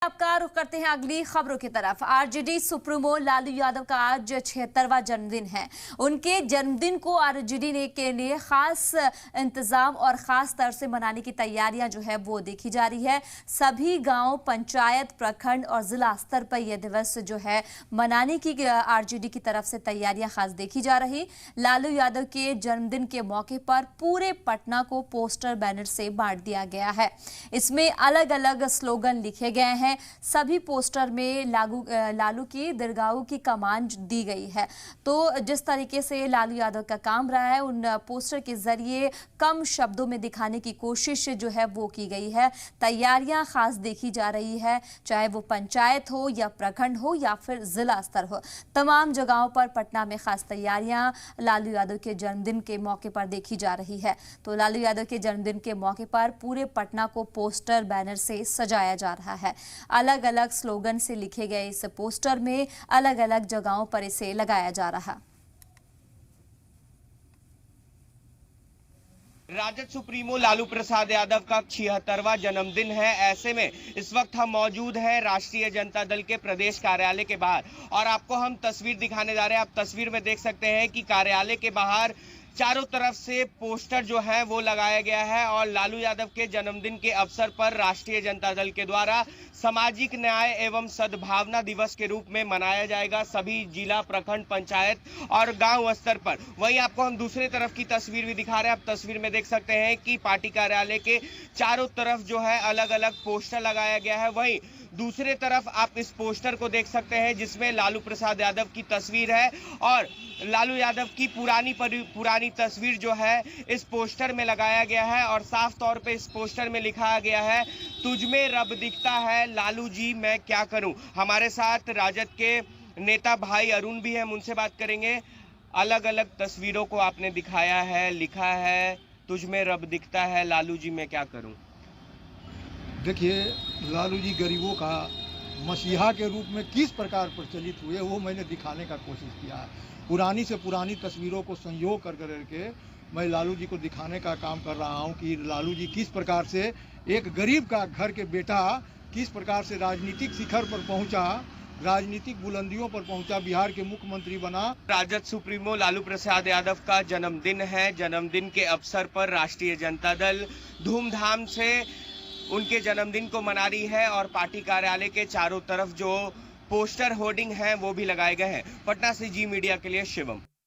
आपका रुख करते हैं अगली खबरों की तरफ। आरजेडी सुप्रीमो लालू यादव का आज 76वां जन्मदिन है। उनके जन्मदिन को आरजेडी ने के लिए खास इंतजाम और खास तरह से मनाने की तैयारियां जो है वो देखी जा रही है। सभी गांव, पंचायत, प्रखंड और जिला स्तर पर यह दिवस जो है मनाने की आरजेडी की तरफ से तैयारियां खास देखी जा रही। लालू यादव के जन्मदिन के मौके पर पूरे पटना को पोस्टर बैनर से बांट दिया गया है। इसमें अलग अलग स्लोगन लिखे गए हैं। सभी पोस्टर में लालू की दीर्घायु की कमान दी गई है। तो जिस तरीके से लालू यादव का काम रहा है, उन पोस्टर के जरिए कम शब्दों में दिखाने की कोशिश जो है वो की गई है। तैयारियां खास देखी जा रही है, चाहे वो पंचायत हो या प्रखंड हो या फिर जिला स्तर हो। तमाम जगहों पर पटना में खास तैयारियां लालू यादव के जन्मदिन के मौके पर देखी जा रही है। तो लालू यादव के जन्मदिन के मौके पर पूरे पटना को पोस्टर बैनर से सजाया जा रहा है। अलग अलग स्लोगन से लिखे गए इस पोस्टर में अलग अलग जगहों पर इसे लगाया जा रहा। राजद सुप्रीमो लालू प्रसाद यादव का 76वां जन्मदिन है। ऐसे में इस वक्त हम मौजूद हैं राष्ट्रीय जनता दल के प्रदेश कार्यालय के बाहर और आपको हम तस्वीर दिखाने जा रहे हैं। आप तस्वीर में देख सकते हैं कि कार्यालय के बाहर चारों तरफ से पोस्टर जो है वो लगाया गया है और लालू यादव के जन्मदिन के अवसर पर राष्ट्रीय जनता दल के द्वारा सामाजिक न्याय एवं सद्भावना दिवस के रूप में मनाया जाएगा सभी जिला, प्रखंड, पंचायत और गांव स्तर पर। वहीं आपको हम दूसरे तरफ की तस्वीर भी दिखा रहे हैं। आप तस्वीर में देख सकते हैं कि पार्टी कार्यालय के चारों तरफ जो है अलग अलग पोस्टर लगाया गया है। वहीं दूसरे तरफ आप इस पोस्टर को देख सकते हैं जिसमें लालू प्रसाद यादव की तस्वीर है और लालू यादव की पुरानी तस्वीर जो है इस पोस्टर में लगाया गया है और साफ तौर पे इस पोस्टर में लिखा गया है, तुझ में रब दिखता है लालू जी मैं क्या करूं। हमारे साथ राजद के नेता भाई अरुण भी हैं, उनसे बात करेंगे। अलग अलग तस्वीरों को आपने दिखाया है, लिखा है तुझ में रब दिखता है लालू जी मैं क्या करूं। देखिए, लालू जी गरीबों का मसीहा के रूप में किस प्रकार प्रचलित हुए वो मैंने दिखाने का कोशिश किया है। पुरानी से पुरानी तस्वीरों को संयोग कर करके मैं लालू जी को दिखाने का काम कर रहा हूं कि लालू जी किस प्रकार से एक गरीब का घर के बेटा किस प्रकार से राजनीतिक शिखर पर पहुंचा, राजनीतिक बुलंदियों पर पहुंचा, बिहार के मुख्यमंत्री बना। राजद सुप्रीमो लालू प्रसाद यादव का जन्मदिन है। जन्मदिन के अवसर पर राष्ट्रीय जनता दल धूमधाम से उनके जन्मदिन को मना रही है और पार्टी कार्यालय के चारों तरफ जो पोस्टर होर्डिंग हैं वो भी लगाए गए हैं। पटना से जी मीडिया के लिए शिवम।